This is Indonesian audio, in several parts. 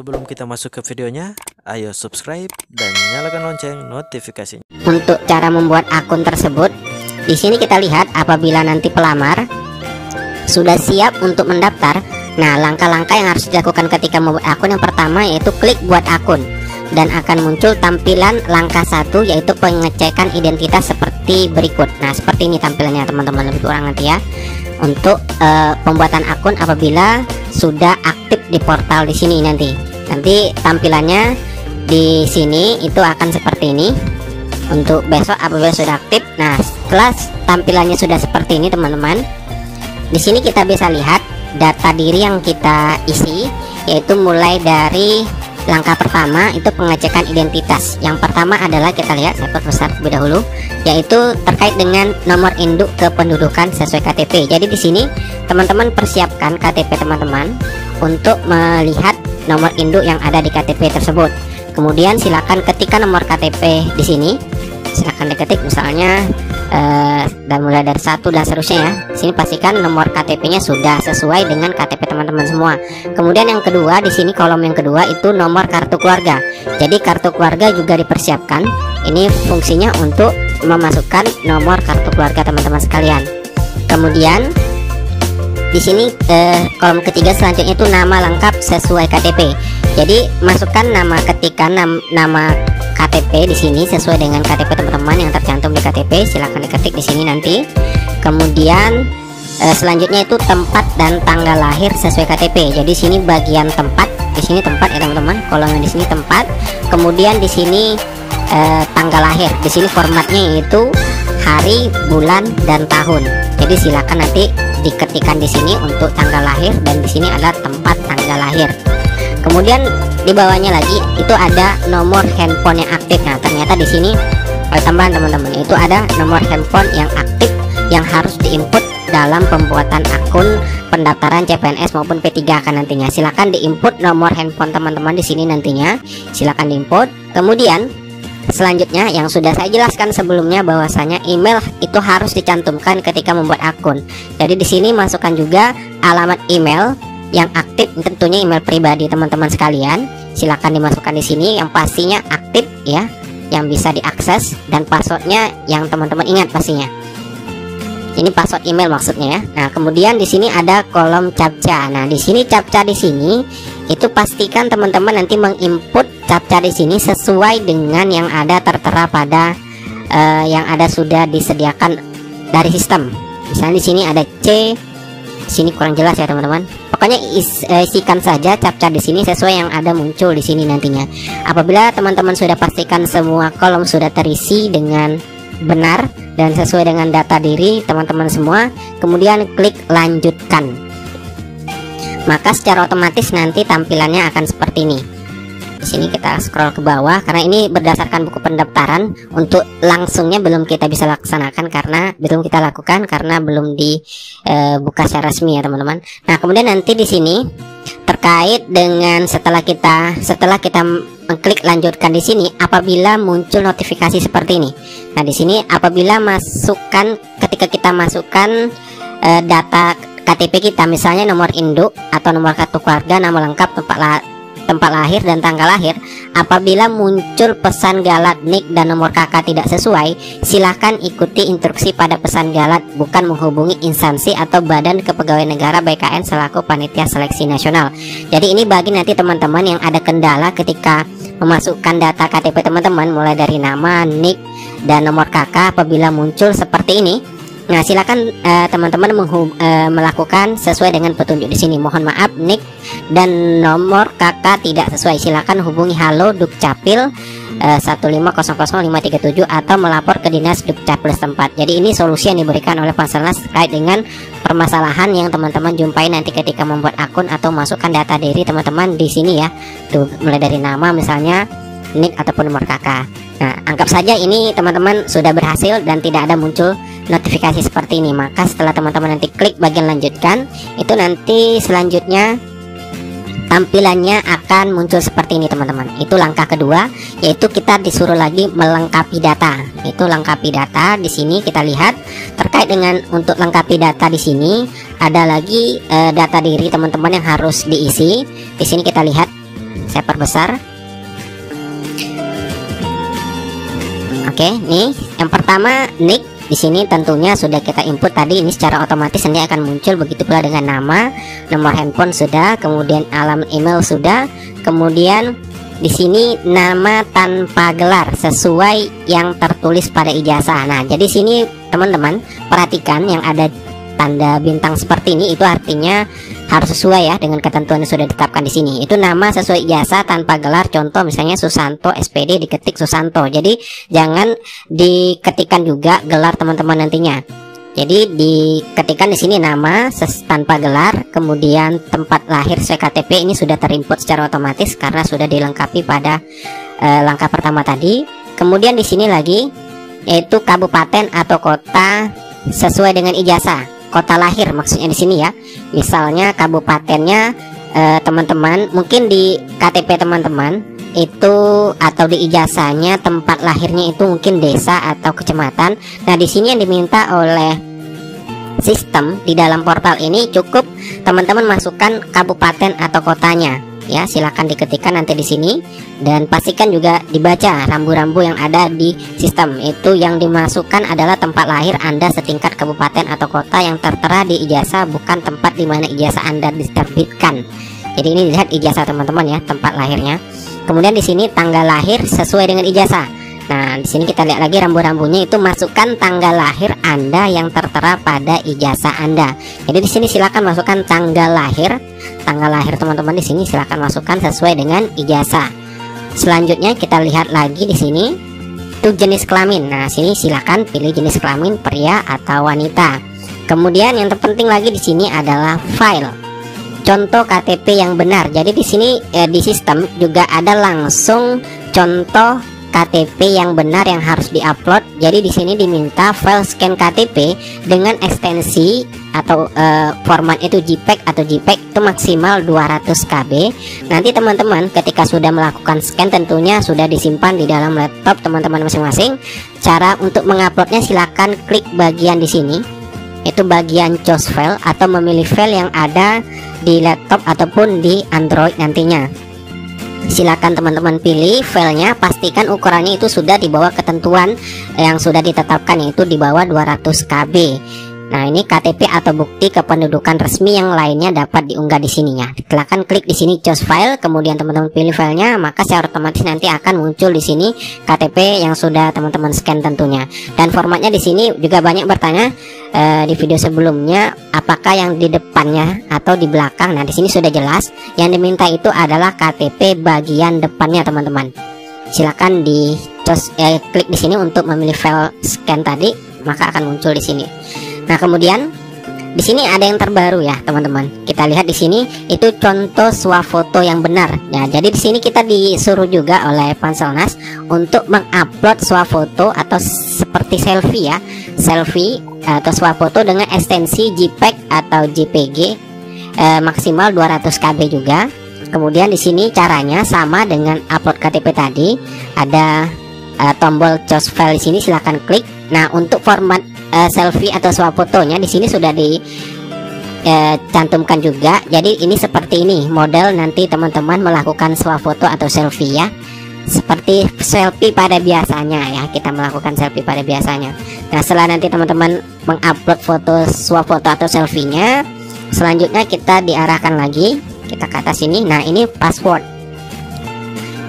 Sebelum kita masuk ke videonya, ayo subscribe dan nyalakan lonceng notifikasinya. Untuk cara membuat akun tersebut, di sini kita lihat apabila nanti pelamar sudah siap untuk mendaftar. Nah, langkah-langkah yang harus dilakukan ketika membuat akun, yang pertama yaitu klik buat akun, dan akan muncul tampilan langkah 1 yaitu pengecekan identitas seperti berikut. Nah, seperti ini tampilannya teman-teman, lebih kurang nanti ya. Untuk pembuatan akun apabila sudah aktif di portal di sini nanti tampilannya di sini itu akan seperti ini. Untuk besok apabila sudah aktif. Nah, setelah tampilannya sudah seperti ini teman-teman, di sini kita bisa lihat data diri yang kita isi, yaitu mulai dari langkah pertama itu pengecekan identitas. Yang pertama adalah kita lihat, saya perbesar terlebih dahulu, yaitu terkait dengan nomor induk kependudukan sesuai KTP. Jadi di sini teman-teman persiapkan KTP teman-teman untuk melihat nomor induk yang ada di KTP tersebut. Kemudian silakan ketikkan nomor KTP di sini. Silakan diketik misalnya dan mulai dari 1 dan seterusnya ya. Sini pastikan nomor KTP-nya sudah sesuai dengan KTP teman-teman semua. Kemudian yang kedua, di sini kolom yang kedua itu nomor kartu keluarga. Jadi kartu keluarga juga dipersiapkan. Ini fungsinya untuk memasukkan nomor kartu keluarga teman-teman sekalian. Kemudian di sini kolom ketiga selanjutnya itu nama lengkap sesuai KTP. Jadi masukkan nama, ketikkan nama KTP di sini sesuai dengan KTP teman-teman yang tercantum di KTP. Silahkan diketik di sini nanti. Kemudian selanjutnya itu tempat dan tanggal lahir sesuai KTP. Jadi sini bagian tempat, di sini tempat ya teman-teman. Kolomnya di sini tempat. Kemudian di sini tanggal lahir. Di sini formatnya yaitu hari, bulan, dan tahun. Jadi silakan nanti diketikkan di sini untuk tanggal lahir, dan di sini adalah tempat tanggal lahir. Kemudian di bawahnya lagi itu ada nomor handphone yang aktif. Nah, ternyata di sini ada tambahan teman-teman, itu ada nomor handphone yang aktif yang harus diinput dalam pembuatan akun pendaftaran CPNS maupun P3 kan nantinya. Silakan diinput nomor handphone teman-teman di sini nantinya. Silakan diinput. Kemudian selanjutnya yang sudah saya jelaskan sebelumnya bahwasanya email itu harus dicantumkan ketika membuat akun. Jadi di sini masukkan juga alamat email yang aktif, tentunya email pribadi teman-teman sekalian. Silakan dimasukkan di sini yang pastinya aktif ya, yang bisa diakses, dan passwordnya yang teman-teman ingat pastinya. Ini password email maksudnya ya. Nah, kemudian di sini ada kolom captcha. Nah, di sini captcha di sini itu pastikan teman-teman nanti menginput captcha di sini sesuai dengan yang ada tertera pada yang ada sudah disediakan dari sistem. Misalnya di sini ada C, sini kurang jelas ya teman-teman. Pokoknya isikan saja captcha di sini sesuai yang ada muncul di sini nantinya. Apabila teman-teman sudah pastikan semua kolom sudah terisi dengan benar dan sesuai dengan data diri teman-teman semua, kemudian klik lanjutkan. Maka secara otomatis nanti tampilannya akan seperti ini. Di sini kita scroll ke bawah karena ini berdasarkan buku pendaftaran. Untuk langsungnya belum kita bisa laksanakan karena belum kita lakukan karena belum dibuka secara resmi ya teman-teman. Nah, kemudian nanti di sini terkait dengan setelah kita mengklik lanjutkan di sini, apabila muncul notifikasi seperti ini. Nah, di sini apabila ketika kita masukkan data KTP kita, misalnya nomor induk atau nomor kartu keluarga, nama lengkap, tempat lahir dan tanggal lahir, apabila muncul pesan galat NIK dan nomor KK tidak sesuai, silahkan ikuti instruksi pada pesan galat, bukan menghubungi instansi atau Badan Kepegawaian Negara BKN selaku panitia seleksi nasional. Jadi ini bagi nanti teman-teman yang ada kendala ketika memasukkan data KTP teman-teman, mulai dari nama, NIK, dan nomor KK apabila muncul seperti ini. Nah, silakan teman-teman melakukan sesuai dengan petunjuk di sini. Mohon maaf, NIK dan nomor KK tidak sesuai. Silakan hubungi Halo Dukcapil 1500537 atau melapor ke Dinas Dukcapil setempat. Jadi ini solusi yang diberikan oleh Panselnas terkait dengan permasalahan yang teman-teman jumpai nanti ketika membuat akun atau masukkan data diri teman-teman di sini ya. Tuh, mulai dari nama misalnya, NIK ataupun nomor KK. Nah, anggap saja ini teman-teman sudah berhasil dan tidak ada muncul notifikasi seperti ini. Maka setelah teman-teman nanti klik bagian lanjutkan, itu nanti selanjutnya tampilannya akan muncul seperti ini teman-teman. Itu langkah kedua, yaitu kita disuruh lagi melengkapi data. Itu lengkapi data. Di sini kita lihat terkait dengan untuk lengkapi data di sini ada lagi data diri teman-teman yang harus diisi. Di sini kita lihat, Saya perbesar. Oke, nih yang pertama nick. Di sini tentunya sudah kita input tadi, ini secara otomatis nanti akan muncul. Begitu pula dengan nama, nomor handphone sudah, kemudian alamat email sudah, kemudian di sini nama tanpa gelar sesuai yang tertulis pada ijazah. Nah, jadi sini teman-teman perhatikan yang ada tanda bintang seperti ini, itu artinya harus sesuai ya dengan ketentuan yang sudah ditetapkan di sini. Itu nama sesuai ijazah tanpa gelar, contoh misalnya Susanto SPD, diketik Susanto. Jadi jangan diketikkan juga gelar teman-teman nantinya. Jadi diketikkan di sini nama tanpa gelar, kemudian tempat lahir sesuai KTP ini sudah terinput secara otomatis karena sudah dilengkapi pada langkah pertama tadi. Kemudian di sini lagi yaitu kabupaten atau kota sesuai dengan ijazah. Kota lahir maksudnya di sini ya. Misalnya kabupatennya teman-teman, mungkin di KTP teman-teman itu atau di ijazahnya tempat lahirnya itu mungkin desa atau kecamatan. Nah, di sini yang diminta oleh sistem di dalam portal ini cukup teman-teman masukkan kabupaten atau kotanya. Ya, silakan diketikkan nanti di sini dan pastikan juga dibaca rambu-rambu yang ada di sistem. Itu yang dimasukkan adalah tempat lahir Anda setingkat kabupaten atau kota yang tertera di ijazah, bukan tempat di mana ijazah Anda diterbitkan. Jadi ini lihat ijazah teman-teman ya, tempat lahirnya. Kemudian di sini tanggal lahir sesuai dengan ijazah. Nah, di sini kita lihat lagi rambu-rambunya, itu masukkan tanggal lahir Anda yang tertera pada ijazah Anda. Jadi di sini silakan masukkan tanggal lahir teman-teman di sini silakan masukkan sesuai dengan ijazah. Selanjutnya kita lihat lagi di sini itu jenis kelamin. Nah, sini silakan pilih jenis kelamin pria atau wanita. Kemudian yang terpenting lagi di sini adalah file. Contoh KTP yang benar. Jadi di sini di sistem juga ada langsung contoh KTP yang benar yang harus diupload. Jadi di sini diminta file scan KTP dengan ekstensi atau format itu JPEG atau JPEG itu maksimal 200 KB. Nanti teman-teman ketika sudah melakukan scan tentunya sudah disimpan di dalam laptop teman-teman masing-masing. Cara untuk menguploadnya silakan klik bagian di sini. Itu bagian choose file atau memilih file yang ada di laptop ataupun di Android nantinya. Silakan teman-teman pilih filenya, pastikan ukurannya itu sudah di bawah ketentuan yang sudah ditetapkan, yaitu di bawah 200 KB. Nah, ini KTP atau bukti kependudukan resmi yang lainnya dapat diunggah di sini ya. Silakan klik di sini choose file, kemudian teman-teman pilih filenya, maka secara otomatis nanti akan muncul di sini KTP yang sudah teman-teman scan tentunya. Dan formatnya di sini juga banyak bertanya di video sebelumnya, apakah yang di depannya atau di belakang. Nah, di sini sudah jelas. Yang diminta itu adalah KTP bagian depannya teman-teman. Silakan klik di sini untuk memilih file scan tadi, maka akan muncul di sini. Nah, kemudian di sini ada yang terbaru ya teman-teman. Kita lihat di sini itu contoh swafoto yang benar. Nah, jadi di sini kita disuruh juga oleh Panselnas untuk mengupload swafoto atau seperti selfie ya, selfie atau swafoto dengan ekstensi JPEG atau JPG maksimal 200 KB juga. Kemudian di sini caranya sama dengan upload KTP tadi, ada tombol choose file di sini, silakan klik. Nah, untuk format selfie atau swafotonya di sini sudah dicantumkan juga. Jadi ini seperti ini model nanti teman-teman melakukan swafoto atau selfie ya, seperti selfie pada biasanya ya, kita melakukan selfie pada biasanya. Nah, setelah nanti teman-teman mengupload foto swafoto atau selfie-nya, selanjutnya kita diarahkan lagi, kita ke atas sini. Nah, ini password.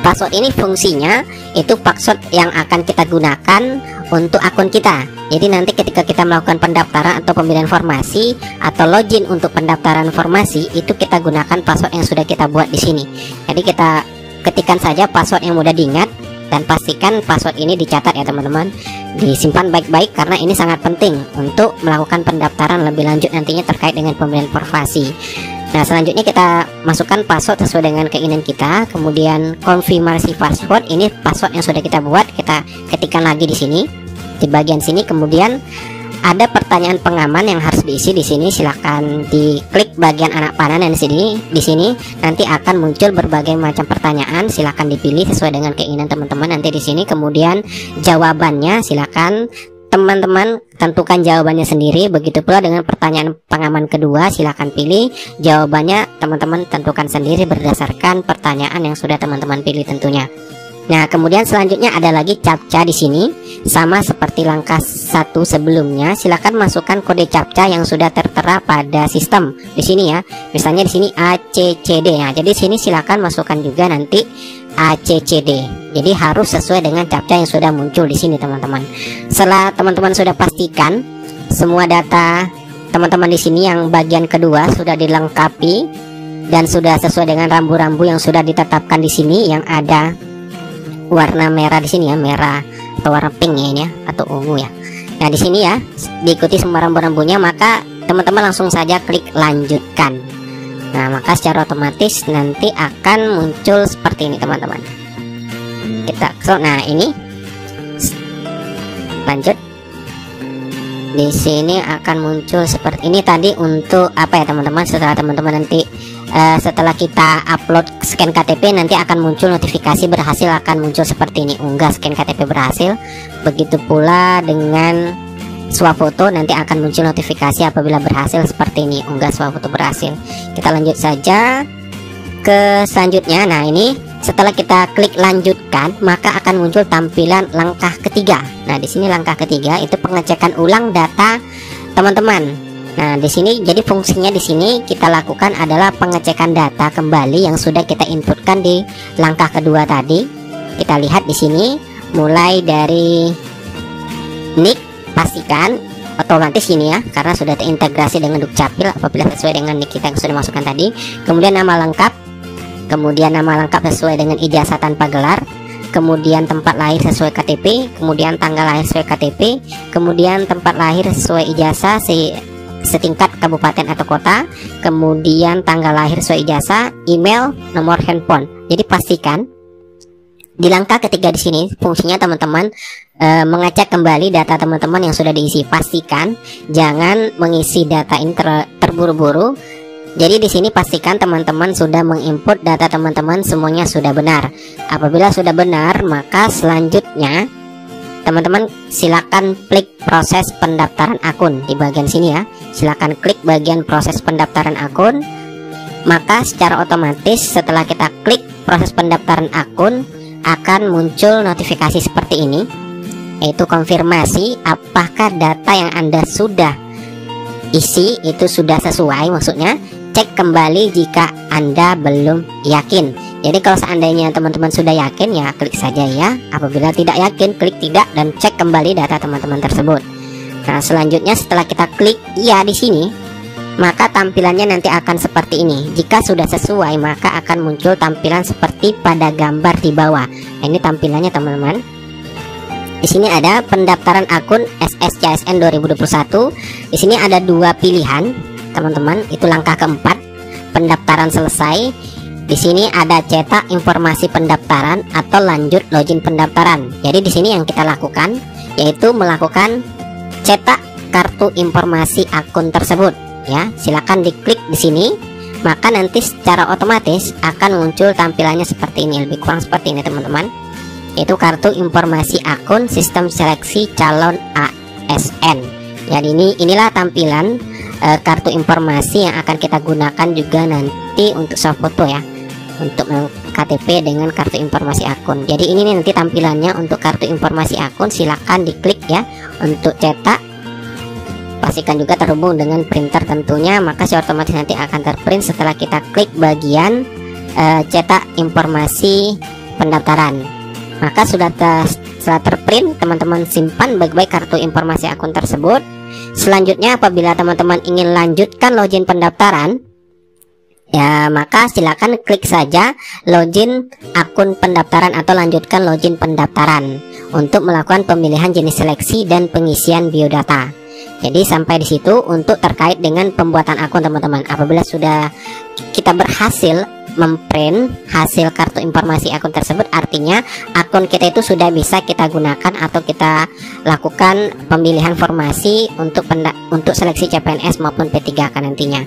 Password ini fungsinya itu password yang akan kita gunakan untuk akun kita. Jadi nanti ketika kita melakukan pendaftaran atau pembelian informasi atau login untuk pendaftaran informasi, itu kita gunakan password yang sudah kita buat di sini. Jadi kita ketikkan saja password yang mudah diingat dan pastikan password ini dicatat ya teman-teman, disimpan baik-baik karena ini sangat penting untuk melakukan pendaftaran lebih lanjut nantinya terkait dengan pembelian informasi. Nah, selanjutnya kita masukkan password sesuai dengan keinginan kita, kemudian konfirmasi password. Ini password yang sudah kita buat, kita ketikkan lagi di sini, di bagian sini. Kemudian ada pertanyaan pengaman yang harus diisi di sini. Silakan diklik bagian anak panah dan di sini nanti akan muncul berbagai macam pertanyaan. Silakan dipilih sesuai dengan keinginan teman-teman nanti di sini. Kemudian jawabannya silakan teman-teman tentukan jawabannya sendiri. Begitu pula dengan pertanyaan pengaman kedua, silakan pilih jawabannya, teman-teman tentukan sendiri berdasarkan pertanyaan yang sudah teman-teman pilih tentunya. Nah, kemudian selanjutnya ada lagi captcha di sini, sama seperti langkah 1 sebelumnya. Silakan masukkan kode captcha yang sudah tertera pada sistem di sini ya. Misalnya di sini ACCD ya. Jadi sini silakan masukkan juga nanti ACCD. Jadi harus sesuai dengan captcha yang sudah muncul di sini, teman-teman. Setelah teman-teman sudah pastikan semua data teman-teman di sini yang bagian kedua sudah dilengkapi dan sudah sesuai dengan rambu-rambu yang sudah ditetapkan di sini, yang ada warna merah di sini ya, merah atau warna pink ya ini ya, atau ungu ya. Nah, di sini ya diikuti semua rambu-rambunya, maka teman-teman langsung saja klik lanjutkan. Nah, maka secara otomatis nanti akan muncul seperti ini, teman-teman. Nah, ini lanjut. Di sini akan muncul seperti ini tadi untuk apa ya, teman-teman? Setelah teman-teman nanti setelah kita upload scan KTP, nanti akan muncul notifikasi berhasil, akan muncul seperti ini, unggah scan KTP berhasil. Begitu pula dengan swafoto, nanti akan muncul notifikasi apabila berhasil seperti ini, unggah swafoto berhasil. Kita lanjut saja ke selanjutnya. Nah, ini setelah kita klik lanjutkan, maka akan muncul tampilan langkah ketiga. Nah, di sini langkah ketiga itu pengecekan ulang data teman-teman. Nah, di sini jadi fungsinya di sini kita lakukan adalah pengecekan data kembali yang sudah kita inputkan di langkah kedua tadi. Kita lihat di sini mulai dari nick, pastikan otomatis ini ya, karena sudah terintegrasi dengan Dukcapil apabila sesuai dengan nick kita yang sudah masukkan tadi. Kemudian nama lengkap, kemudian nama lengkap sesuai dengan ijazah tanpa gelar, kemudian tempat lahir sesuai KTP, kemudian tanggal lahir sesuai KTP, kemudian tempat lahir sesuai ijazah setingkat kabupaten atau kota, kemudian tanggal lahir sesuai ijazah, email, nomor handphone. Jadi pastikan di langkah ketiga di sini fungsinya teman-teman mengecek kembali data teman-teman yang sudah diisi. Pastikan jangan mengisi data ini terburu-buru. Jadi di sini pastikan teman-teman sudah menginput data teman-teman semuanya sudah benar. Apabila sudah benar, maka selanjutnya teman-teman silakan klik proses pendaftaran akun di bagian sini ya. Silakan klik bagian proses pendaftaran akun. Maka secara otomatis setelah kita klik proses pendaftaran akun akan muncul notifikasi seperti ini, yaitu konfirmasi apakah data yang Anda sudah isi itu sudah sesuai. Maksudnya cek kembali jika Anda belum yakin. Jadi kalau seandainya teman-teman sudah yakin, ya klik saja ya. Apabila tidak yakin, klik tidak dan cek kembali data teman-teman tersebut. Nah, selanjutnya setelah kita klik iya di sini, maka tampilannya nanti akan seperti ini. Jika sudah sesuai, maka akan muncul tampilan seperti pada gambar di bawah. Nah, ini tampilannya teman-teman. Di sini ada pendaftaran akun SSCSN 2021. Di sini ada dua pilihan, teman-teman. Itu langkah keempat, pendaftaran selesai. Di sini ada cetak informasi pendaftaran atau lanjut login pendaftaran. Jadi di sini yang kita lakukan yaitu melakukan cetak kartu informasi akun tersebut. Ya, silakan diklik di sini, maka nanti secara otomatis akan muncul tampilannya seperti ini, lebih kurang seperti ini teman-teman. Yaitu kartu informasi akun sistem seleksi calon ASN. Jadi inilah tampilan kartu informasi yang akan kita gunakan juga nanti untuk swafoto ya, untuk KTP dengan kartu informasi akun. Jadi ini nanti tampilannya untuk kartu informasi akun. Silakan diklik ya untuk cetak. Pastikan juga terhubung dengan printer tentunya, maka secara otomatis nanti akan terprint setelah kita klik bagian cetak informasi pendaftaran. Maka setelah terprint, teman-teman simpan baik-baik kartu informasi akun tersebut. Selanjutnya apabila teman-teman ingin lanjutkan login pendaftaran, ya maka silakan klik saja login akun pendaftaran atau lanjutkan login pendaftaran untuk melakukan pemilihan jenis seleksi dan pengisian biodata. Jadi sampai di situ untuk terkait dengan pembuatan akun teman-teman. Apabila sudah kita berhasil memprint hasil kartu informasi akun tersebut, artinya akun kita itu sudah bisa kita gunakan atau kita lakukan pemilihan formasi untuk seleksi CPNS maupun P3K nantinya.